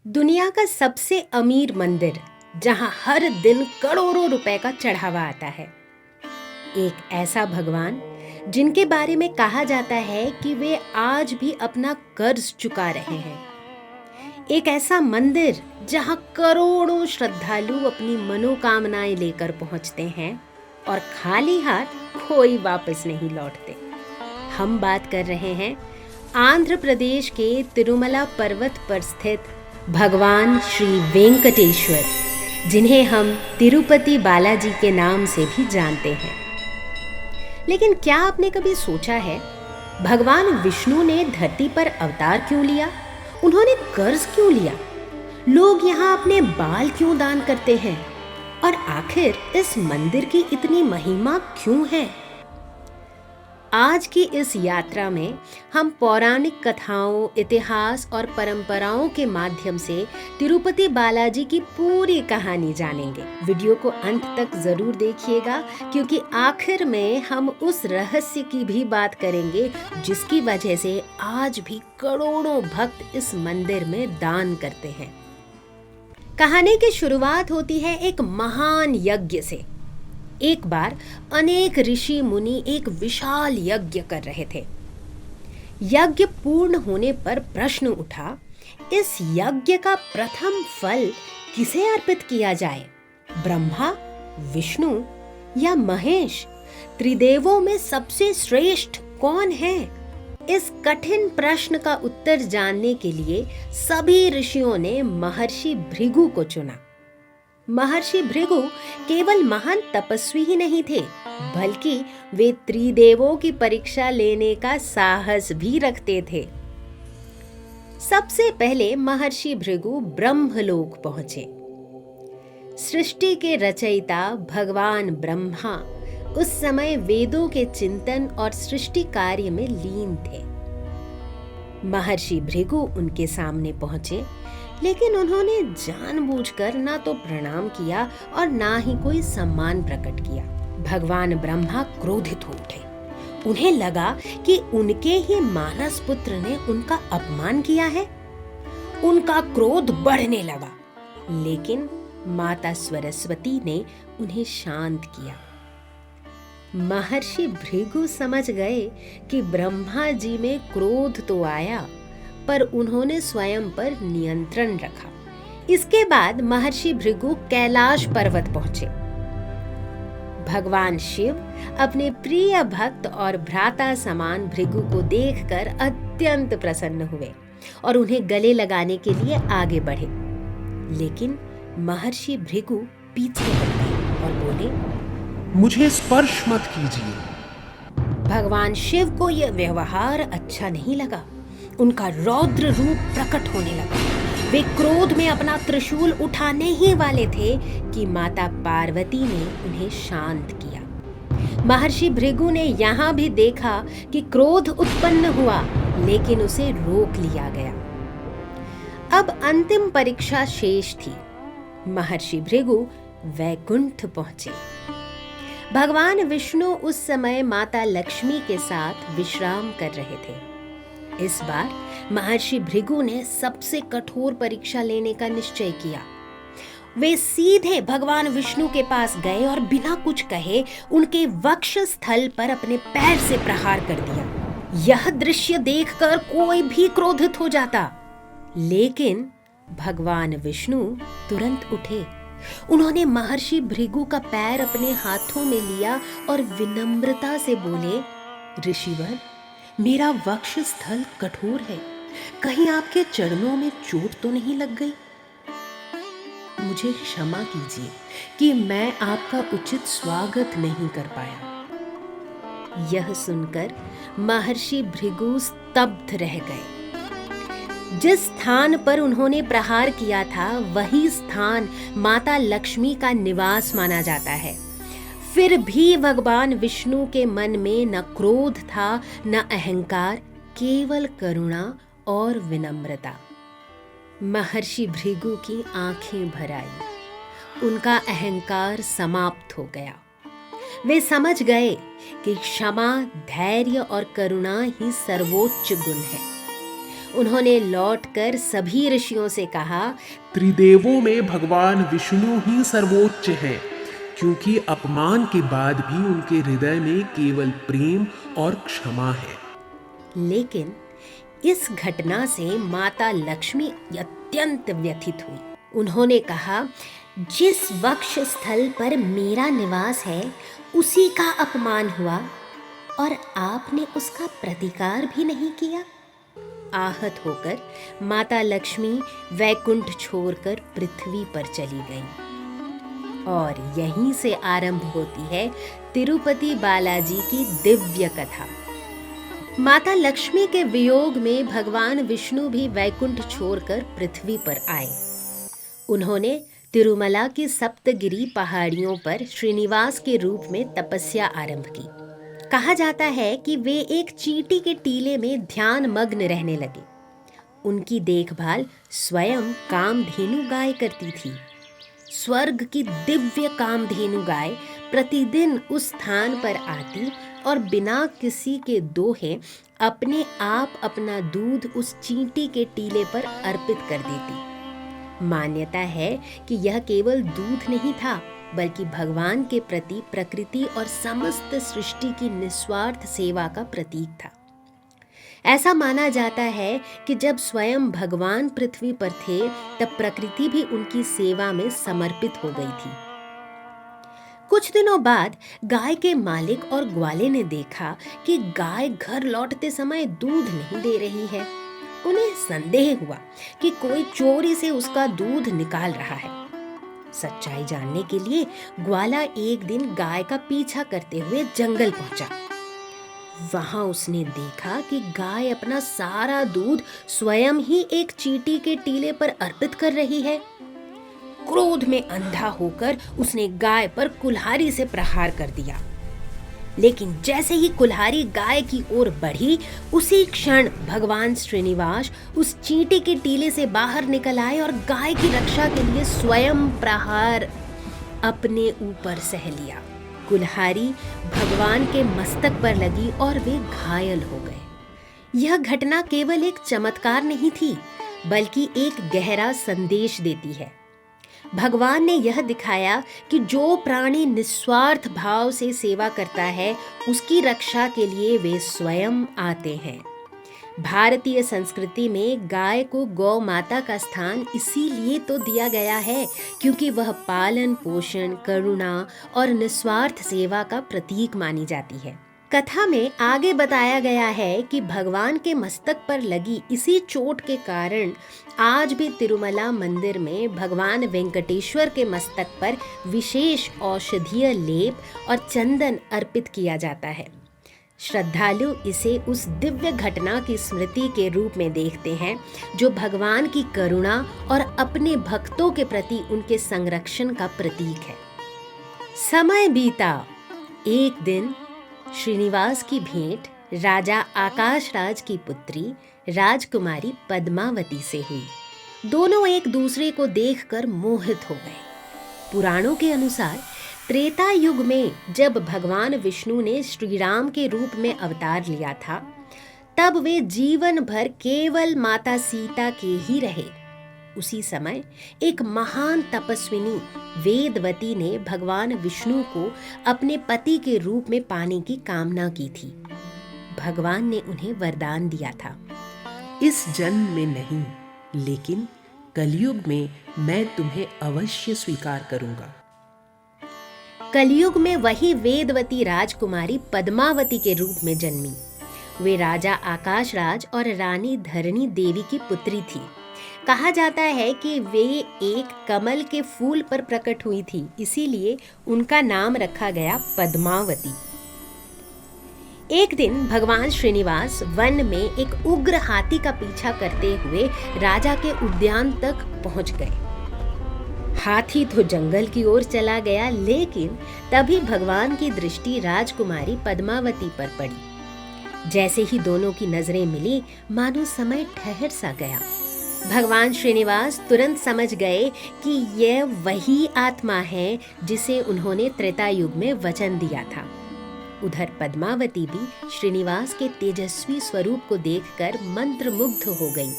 दुनिया का सबसे अमीर मंदिर जहां हर दिन करोड़ों रुपए का चढ़ावा आता है। एक ऐसा भगवान जिनके बारे में कहा जाता है कि वे आज भी अपना कर्ज चुका रहे हैं। एक ऐसा मंदिर जहां करोड़ों श्रद्धालु अपनी मनोकामनाएं लेकर पहुंचते हैं और खाली हाथ कोई वापस नहीं लौटते। हम बात कर रहे हैं आंध्र प्रदेश के तिरुमला पर्वत पर स्थित भगवान श्री वेंकटेश्वर, जिन्हें हम तिरुपति बालाजी के नाम से भी जानते हैं। लेकिन क्या आपने कभी सोचा है, भगवान विष्णु ने धरती पर अवतार क्यों लिया? उन्होंने कर्ज क्यों लिया? लोग यहाँ अपने बाल क्यों दान करते हैं? और आखिर इस मंदिर की इतनी महिमा क्यों है? आज की इस यात्रा में हम पौराणिक कथाओं, इतिहास और परंपराओं के माध्यम से तिरुपति बालाजी की पूरी कहानी जानेंगे। वीडियो को अंत तक जरूर देखिएगा, क्योंकि आखिर में हम उस रहस्य की भी बात करेंगे जिसकी वजह से आज भी करोड़ों भक्त इस मंदिर में दान करते हैं। कहानी की शुरुआत होती है एक महान यज्ञ से। एक बार अनेक ऋषि मुनि एक विशाल यज्ञ कर रहे थे। यज्ञ पूर्ण होने पर प्रश्न उठा, इस यज्ञ का प्रथम फल किसे अर्पित किया जाए? ब्रह्मा, विष्णु या महेश? त्रिदेवों में सबसे श्रेष्ठ कौन है? इस कठिन प्रश्न का उत्तर जानने के लिए सभी ऋषियों ने महर्षि भृगु को चुना। महर्षि भृगु केवल महान तपस्वी ही नहीं थे, बल्कि वे त्रिदेवों की परीक्षा लेने का साहस भी रखते थे। सबसे पहले महर्षि भृगु ब्रह्मलोक पहुंचे। सृष्टि के रचयिता भगवान ब्रह्मा उस समय वेदों के चिंतन और सृष्टि कार्य में लीन थे। महर्षि भृगु उनके सामने पहुंचे, लेकिन उन्होंने जानबूझकर ना तो प्रणाम किया और ना ही कोई सम्मान प्रकट किया। भगवान ब्रह्मा क्रोधित हो उठे। उन्हें लगा कि उनके ही मानस पुत्र ने उनका अपमान किया है। उनका क्रोध बढ़ने लगा, लेकिन माता सरस्वती ने उन्हें शांत किया। महर्षि भृगु समझ गए कि ब्रह्मा जी में क्रोध तो आया, पर उन्होंने स्वयं पर नियंत्रण रखा। इसके बाद महर्षि भृगु कैलाश पर्वत पहुंचे। भगवान शिव अपने प्रिय भक्त और भ्राता समान भृगु को देखकर अत्यंत प्रसन्न हुए और उन्हें गले लगाने के लिए आगे बढ़े। लेकिन महर्षि भृगु पीछे हट गए और बोले, मुझे स्पर्श मत कीजिए। भगवान शिव को यह व्यवहार अच्छा नहीं लगा। उनका रौद्र रूप प्रकट होने लगा। वे क्रोध में अपना त्रिशूल उठाने ही वाले थे कि माता पार्वती ने उन्हें शांत किया। महर्षि भृगु ने यहाँ भी देखा कि क्रोध उत्पन्न हुआ, लेकिन उसे रोक लिया गया। अब अंतिम परीक्षा शेष थी। महर्षि भृगु वैकुंठ पहुंचे। भगवान विष्णु उस समय माता लक्ष्मी के साथ विश्राम कर रहे थे। इस बार महर्षि भृगु ने सबसे कठोर परीक्षा लेने का निश्चय किया। वे सीधे भगवान विष्णु के पास गए और बिना कुछ कहे उनके वक्ष स्थल पर अपने पैर से प्रहार कर दिया। यह दृश्य देखकर कोई भी क्रोधित हो जाता, लेकिन भगवान विष्णु तुरंत उठे। उन्होंने महर्षि भृगु का पैर अपने हाथों में लिया और विनम्रता से बोले, ऋषिवर, मेरा वक्ष स्थल कठोर है, कहीं आपके चरणों में चोट तो नहीं लग गई? मुझे क्षमा कीजिए कि मैं आपका उचित स्वागत नहीं कर पाया। यह सुनकर महर्षि भृगु स्तब्ध रह गए। जिस स्थान पर उन्होंने प्रहार किया था, वही स्थान माता लक्ष्मी का निवास माना जाता है। फिर भी भगवान विष्णु के मन में न क्रोध था, न अहंकार, केवल करुणा और विनम्रता। महर्षि भृगु की आंखें भर आई। उनका अहंकार समाप्त हो गया। वे समझ गए कि क्षमा, धैर्य और करुणा ही सर्वोच्च गुण है। उन्होंने लौटकर सभी ऋषियों से कहा, त्रिदेवों में भगवान विष्णु ही सर्वोच्च हैं, क्योंकि अपमान के बाद भी उनके हृदय में केवल प्रेम और क्षमा है। लेकिन इस घटना से माता लक्ष्मी अत्यंत व्यथित हुई। उन्होंने कहा, जिस वक्ष स्थल पर मेरा निवास है उसी का अपमान हुआ और आपने उसका प्रतिकार भी नहीं किया। आहत होकर माता लक्ष्मी वैकुंठ छोड़कर पृथ्वी पर चली गईं। और यहीं से आरंभ होती है तिरुपति बालाजी की दिव्य कथा। माता लक्ष्मी के वियोग में भगवान विष्णु भी वैकुंठ छोड़कर पृथ्वी पर आए। उन्होंने तिरुमला की सप्तगिरी पहाड़ियों पर श्रीनिवास के रूप में तपस्या आरंभ की। कहा जाता है कि वे एक चींटी के टीले में ध्यान मग्न रहने लगे। उनकी देखभाल स्वयं कामधेनु गाय करती थी। स्वर्ग की दिव्य कामधेनु गाय प्रतिदिन उस स्थान पर आती और बिना किसी के दोहे अपने आप अपना दूध उस चींटी के टीले पर अर्पित कर देती। मान्यता है कि यह केवल दूध नहीं था, बल्कि भगवान के प्रति प्रकृति और समस्त सृष्टि की निस्वार्थ सेवा का प्रतीक था। ऐसा माना जाता है कि जब स्वयं भगवान पृथ्वी पर थे, तब प्रकृति भी उनकी सेवा में समर्पित हो गई थी। कुछ दिनों बाद गाय के मालिक और ग्वाले ने देखा कि गाय घर लौटते समय दूध नहीं दे रही है। उन्हें संदेह हुआ कि कोई चोरी से उसका दूध निकाल रहा है। सच्चाई जानने के लिए ग्वाला एक दिन गाय का पीछा करते हुए जंगल पहुंचा। वहां उसने देखा कि गाय अपना सारा दूध स्वयं ही एक चींटी के टीले पर अर्पित कर रही है। क्रोध में अंधा होकर उसने गाय पर कुल्हाड़ी से प्रहार कर दिया। लेकिन जैसे ही कुल्हाड़ी गाय की ओर बढ़ी, उसी क्षण भगवान श्रीनिवास उस चींटी के टीले से बाहर निकल आए और गाय की रक्षा के लिए स्वयं प्रहार अपने ऊपर सह लिया। कुल्हाड़ी भगवान के मस्तक पर लगी और वे घायल हो गए। यह घटना केवल एक चमत्कार नहीं थी, बल्कि एक गहरा संदेश देती है। भगवान ने यह दिखाया कि जो प्राणी निस्वार्थ भाव से सेवा करता है, उसकी रक्षा के लिए वे स्वयं आते हैं। भारतीय संस्कृति में गाय को गौ माता का स्थान इसीलिए तो दिया गया है क्योंकि वह पालन पोषण, करुणा और निस्वार्थ सेवा का प्रतीक मानी जाती है। कथा में आगे बताया गया है कि भगवान के मस्तक पर लगी इसी चोट के कारण आज भी तिरुमला मंदिर में भगवान वेंकटेश्वर के मस्तक पर विशेष औषधीय लेप और चंदन अर्पित किया जाता है। श्रद्धालु इसे उस दिव्य घटना की स्मृति के रूप में देखते हैं जो भगवान की करुणा और अपने भक्तों के प्रति उनके संरक्षण का प्रतीक है। समय बीता। एक दिन श्रीनिवास की भेंट राजा आकाश राज की पुत्री राजकुमारी पद्मावती से हुई। दोनों एक दूसरे को देखकर मोहित हो गए। पुराणों के अनुसार त्रेता युग में जब भगवान विष्णु ने श्री राम के रूप में अवतार लिया था, तब वे जीवन भर केवल माता सीता के ही रहे। उसी समय एक महान तपस्विनी वेदवती ने भगवान विष्णु को अपने पति के रूप में पाने की कामना की थी। भगवान ने उन्हें वरदान दिया था, इस जन्म में नहीं, लेकिन कलयुग में मैं तुम्हें अवश्य स्वीकार करूंगा। कलयुग में वही वेदवती राजकुमारी पद्मावती के रूप में जन्मी। वे राजा आकाश राज और रानी धरणी देवी की पुत्री थी। कहा जाता है कि वे एक कमल के फूल पर प्रकट हुई थी, इसीलिए उनका नाम रखा गया पद्मावती। एक दिन भगवान श्रीनिवास वन में एक उग्र हाथी का पीछा करते हुए राजा के उद्यान तक पहुंच गए। हाथी तो जंगल की ओर चला गया, लेकिन तभी भगवान की दृष्टि राजकुमारी पद्मावती पर पड़ी। जैसे ही दोनों की नजरें मिली, मानो समय ठहर सा गया। भगवान श्रीनिवास तुरंत समझ गए कि यह वही आत्मा है जिसे उन्होंने त्रेता युग में वचन दिया था। उधर पद्मावती भी श्रीनिवास के तेजस्वी स्वरूप को देखकर मंत्रमुग्ध हो गई।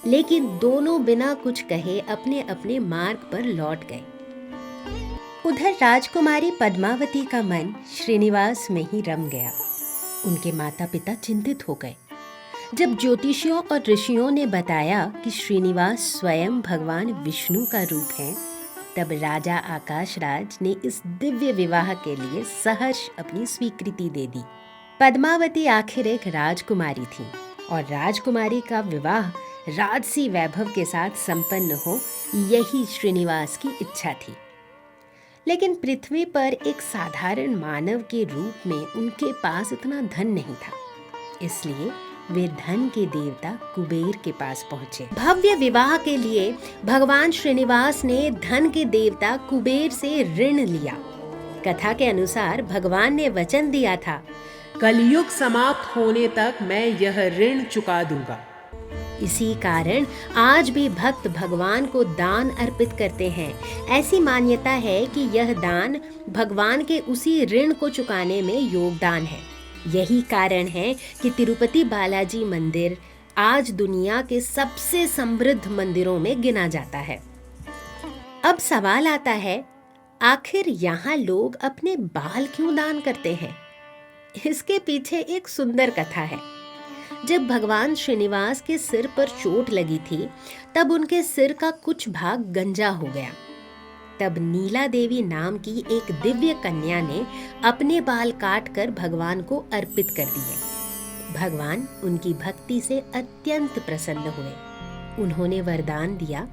लेकिन दोनों बिना कुछ कहे अपने अपने मार्ग पर लौट गए। उधर राजकुमारी पद्मावती का मन श्रीनिवास में ही रम गया। उनके माता पिता चिंतित हो गए। जब ज्योतिषियों और ऋषियों ने बताया कि श्रीनिवास स्वयं भगवान विष्णु का रूप है, तब राजा आकाशराज ने इस दिव्य विवाह के लिए सहर्ष अपनी स्वीकृति दे दी। पद्मावती आखिर एक राजकुमारी थी और राजकुमारी का विवाह राजसी वैभव के साथ संपन्न हो, यही श्रीनिवास की इच्छा थी। लेकिन पृथ्वी पर एक साधारण मानव के रूप में उनके पास इतना धन नहीं था, इसलिए वे धन के देवता कुबेर के पास पहुंचे। भव्य विवाह के लिए भगवान श्रीनिवास ने धन के देवता कुबेर से ऋण लिया। कथा के अनुसार भगवान ने वचन दिया था, कलयुग समाप्त होने तक मैं यह ऋण चुका दूंगा। इसी कारण आज भी भक्त भगवान को दान अर्पित करते हैं। ऐसी मान्यता है कि यह दान भगवान के उसी ऋण को चुकाने में योगदान है। यही कारण है कि तिरुपति बालाजी मंदिर आज दुनिया के सबसे समृद्ध मंदिरों में गिना जाता है। अब सवाल आता है, आखिर यहाँ लोग अपने बाल क्यों दान करते हैं? इसके पीछे एक सुंदर कथा है। जब भगवान श्रीनिवास के सिर पर चोट लगी थी, तब उनके सिर का कुछ भाग गंजा हो गया। तब नीला देवी नाम की एक दिव्य कन्या ने अपने बाल काट कर भगवान को अर्पित कर दिए। भगवान उनकी भक्ति से अत्यंत प्रसन्न हुए। उन्होंने वरदान दिया,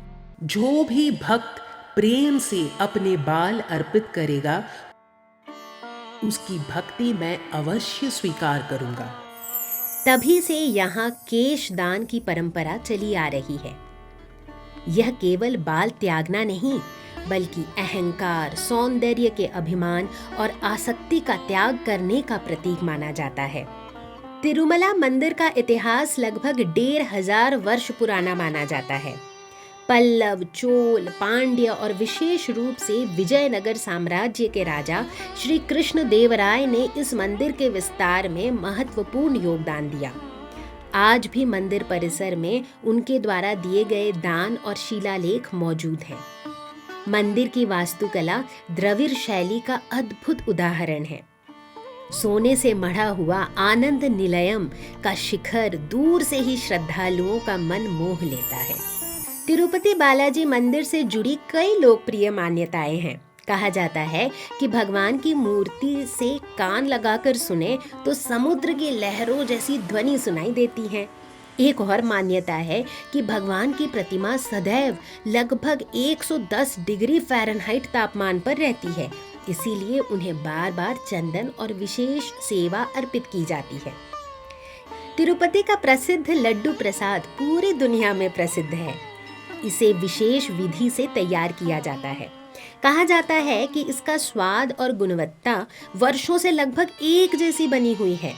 जो भी भक्त प्रेम से अपने बाल अर्पित करेगा, उसकी भक्ति मैं अवश्य स्वीकार करूंगा। तभी से यहाँ केश दान की परंपरा चली आ रही है। यह केवल बाल त्यागना नहीं, बल्कि अहंकार, सौंदर्य के अभिमान और आसक्ति का त्याग करने का प्रतीक माना जाता है। तिरुमला मंदिर का इतिहास लगभग 1500 वर्ष पुराना माना जाता है। पल्लव, चोल, पांड्य और विशेष रूप से विजयनगर साम्राज्य के राजा श्री कृष्ण देवराय ने इस मंदिर के विस्तार में महत्वपूर्ण योगदान दिया। आज भी मंदिर परिसर में उनके द्वारा दिए गए दान और शिलालेख मौजूद हैं। मंदिर की वास्तुकला द्रविड़ शैली का अद्भुत उदाहरण है। सोने से मढ़ा हुआ आनंद निलयम का शिखर दूर से ही श्रद्धालुओं का मन मोह लेता है। तिरुपति बालाजी मंदिर से जुड़ी कई लोकप्रिय मान्यताएं हैं। कहा जाता है कि भगवान की मूर्ति से कान लगाकर सुने तो समुद्र की लहरों जैसी ध्वनि सुनाई देती है। एक और मान्यता है कि भगवान की प्रतिमा सदैव लगभग 110 डिग्री फ़ारेनहाइट तापमान पर रहती है, इसीलिए उन्हें बार बार चंदन और विशेष सेवा अर्पित की जाती है। तिरुपति का प्रसिद्ध लड्डू प्रसाद पूरी दुनिया में प्रसिद्ध है। इसे विशेष विधि से तैयार किया जाता है। कहा जाता है कि इसका स्वाद और गुणवत्ता वर्षों से लगभग एक जैसी बनी हुई है।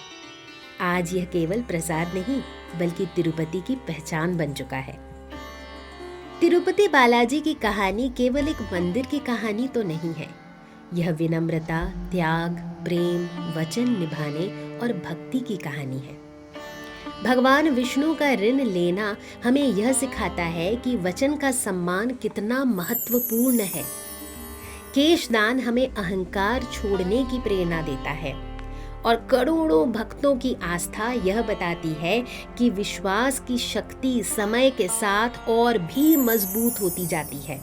आज यह केवल प्रसाद नहीं, बल्कि तिरुपति की पहचान बन चुका है। तिरुपति बालाजी की कहानी केवल एक मंदिर की कहानी तो नहीं है। यह विनम्रता, त्याग, प्रेम, वचन निभाने और भक्ति की कहानी है। भगवान विष्णु का ऋण लेना हमें यह सिखाता है कि वचन का सम्मान कितना महत्वपूर्ण है। केशदान हमें अहंकार छोड़ने की प्रेरणा देता है और करोड़ों भक्तों की आस्था यह बताती है कि विश्वास की शक्ति समय के साथ और भी मजबूत होती जाती है।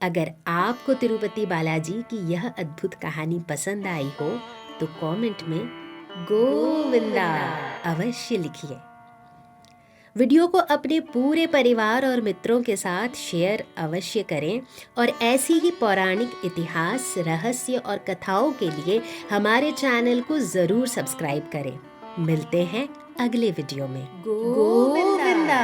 अगर आपको तिरुपति बालाजी की यह अद्भुत कहानी पसंद आई हो तो कमेंट में गोविंदा अवश्य लिखिए। वीडियो को अपने पूरे परिवार और मित्रों के साथ शेयर अवश्य करें और ऐसी ही पौराणिक इतिहास, रहस्य और कथाओं के लिए हमारे चैनल को जरूर सब्सक्राइब करें। मिलते हैं अगले वीडियो में। गोविंदा।